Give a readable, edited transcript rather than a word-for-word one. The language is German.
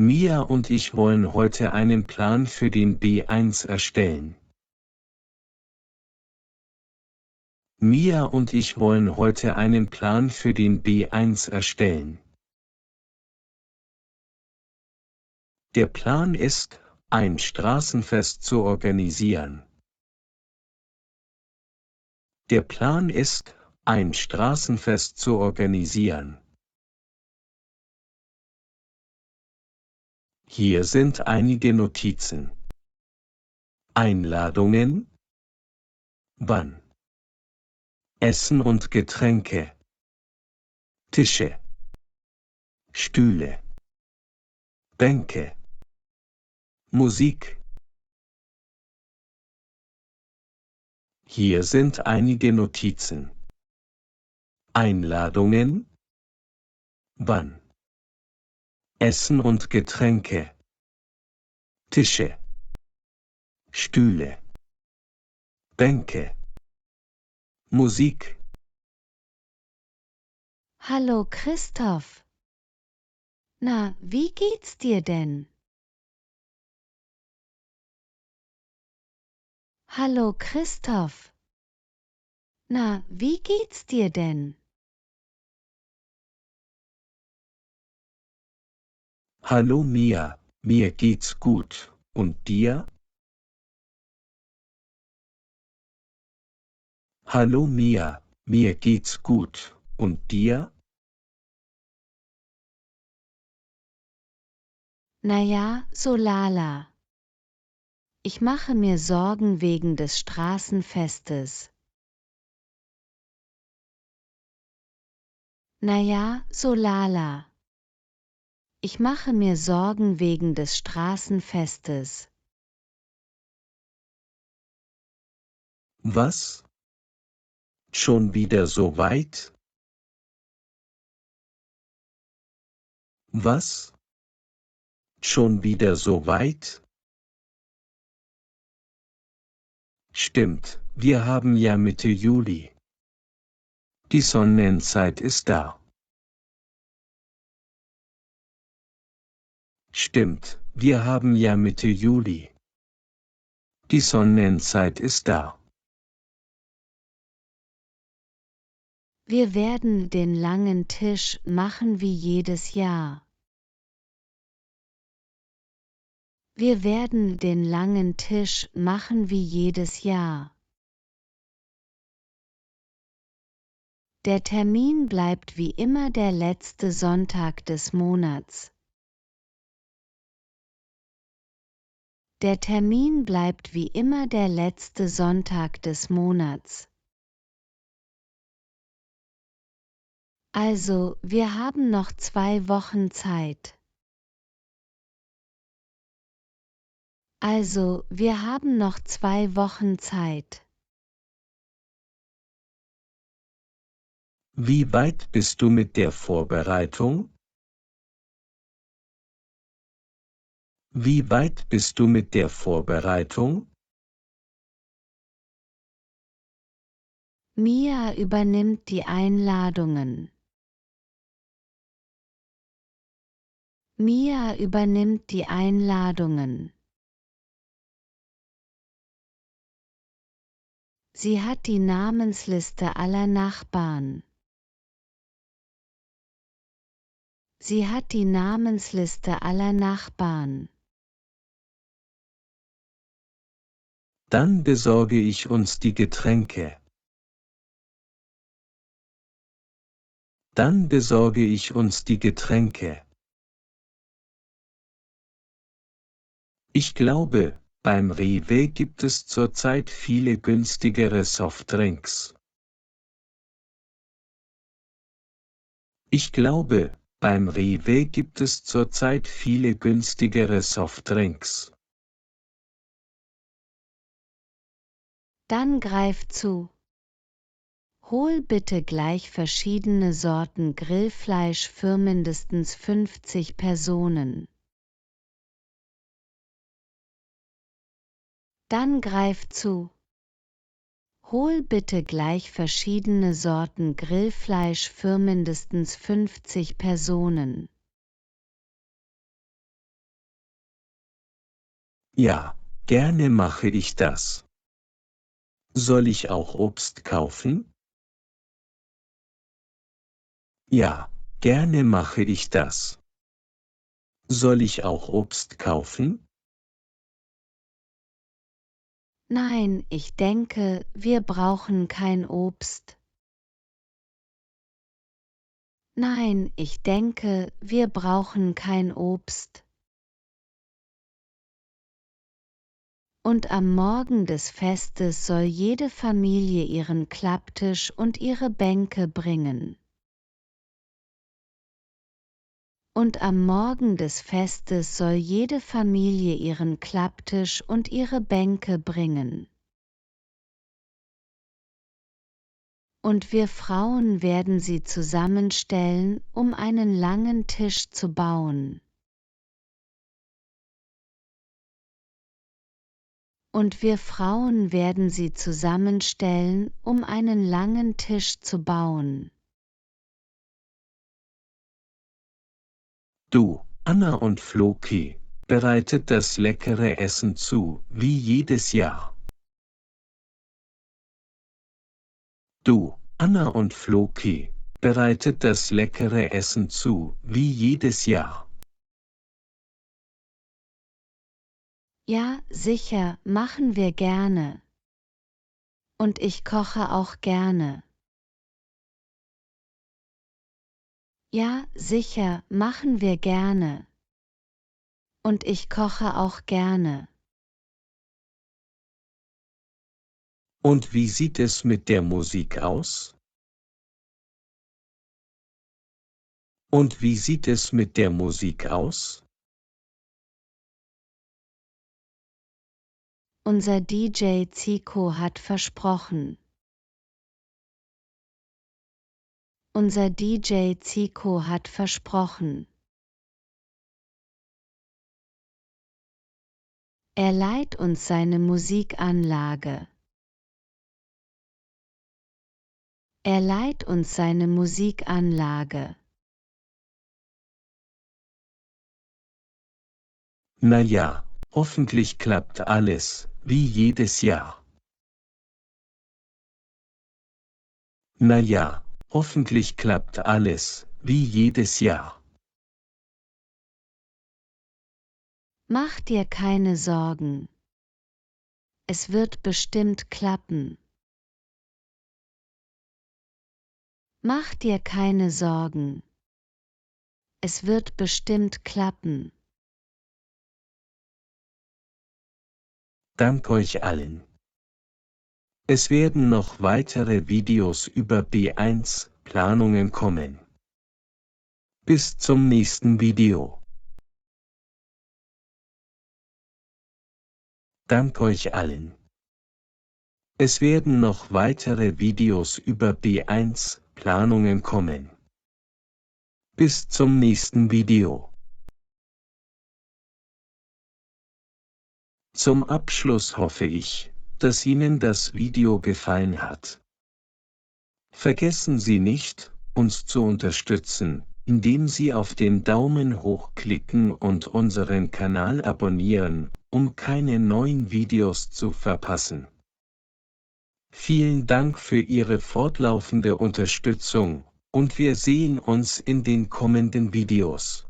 Mia und ich wollen heute einen Plan für den B1 erstellen. Mia und ich wollen heute einen Plan für den B1 erstellen. Der Plan ist, ein Straßenfest zu organisieren. Der Plan ist, ein Straßenfest zu organisieren. Hier sind einige Notizen. Einladungen. Wann? Essen und Getränke. Tische. Stühle. Bänke. Musik. Hier sind einige Notizen. Einladungen. Wann? Essen und Getränke. Tische. Stühle. Bänke. Musik. Hallo Christoph. Na, wie geht's dir denn? Hallo Christoph. Na, wie geht's dir denn? Hallo Mia, mir geht's gut. Und dir? Hallo Mia, mir geht's gut. Und dir? Na ja, so lala. Ich mache mir Sorgen wegen des Straßenfestes. Na ja, so lala. Ich mache mir Sorgen wegen des Straßenfestes. Was? Schon wieder so weit? Was? Schon wieder so weit? Stimmt, wir haben ja Mitte Juli. Die Sonnenzeit ist da. Stimmt, wir haben ja Mitte Juli. Die Sonnenzeit ist da. Wir werden den langen Tisch machen wie jedes Jahr. Wir werden den langen Tisch machen wie jedes Jahr. Der Termin bleibt wie immer der letzte Sonntag des Monats. Der Termin bleibt wie immer der letzte Sonntag des Monats. Also, wir haben noch 2 Wochen Zeit. Also, wir haben noch 2 Wochen Zeit. Wie weit bist du mit der Vorbereitung? Wie weit bist du mit der Vorbereitung? Mia übernimmt die Einladungen. Mia übernimmt die Einladungen. Sie hat die Namensliste aller Nachbarn. Sie hat die Namensliste aller Nachbarn. Dann besorge ich uns die Getränke. Dann besorge ich uns die Getränke. Ich glaube, beim Rewe gibt es zurzeit viele günstigere Softdrinks. Ich glaube, beim Rewe gibt es zurzeit viele günstigere Softdrinks. Dann greif zu. Hol bitte gleich verschiedene Sorten Grillfleisch für mindestens 50 Personen. Dann greif zu. Hol bitte gleich verschiedene Sorten Grillfleisch für mindestens 50 Personen. Ja, gerne mache ich das. Soll ich auch Obst kaufen? Ja, gerne mache ich das. Soll ich auch Obst kaufen? Nein, ich denke, wir brauchen kein Obst. Nein, ich denke, wir brauchen kein Obst. Und am Morgen des Festes soll jede Familie ihren Klapptisch und ihre Bänke bringen. Und am Morgen des Festes soll jede Familie ihren Klapptisch und ihre Bänke bringen. Und wir Frauen werden sie zusammenstellen, um einen langen Tisch zu bauen. Und wir Frauen werden sie zusammenstellen, um einen langen Tisch zu bauen. Du, Anna und Floki, bereitet das leckere Essen zu, wie jedes Jahr. Du, Anna und Floki, bereitet das leckere Essen zu, wie jedes Jahr. Ja, sicher, machen wir gerne. Und ich koche auch gerne. Ja, sicher, machen wir gerne. Und ich koche auch gerne. Und wie sieht es mit der Musik aus? Und wie sieht es mit der Musik aus? Unser DJ Zico hat versprochen. Unser DJ Zico hat versprochen. Er leiht uns seine Musikanlage. Er leiht uns seine Musikanlage. Na ja, hoffentlich klappt alles, wie jedes Jahr. Na ja, hoffentlich klappt alles, wie jedes Jahr. Mach dir keine Sorgen. Es wird bestimmt klappen. Mach dir keine Sorgen. Es wird bestimmt klappen. Dank euch allen. Es werden noch weitere Videos über B1-Planungen kommen. Bis zum nächsten Video. Dank euch allen. Es werden noch weitere Videos über B1-Planungen kommen. Bis zum nächsten Video. Zum Abschluss hoffe ich, dass Ihnen das Video gefallen hat. Vergessen Sie nicht, uns zu unterstützen, indem Sie auf den Daumen hoch klicken und unseren Kanal abonnieren, um keine neuen Videos zu verpassen. Vielen Dank für Ihre fortlaufende Unterstützung, und wir sehen uns in den kommenden Videos.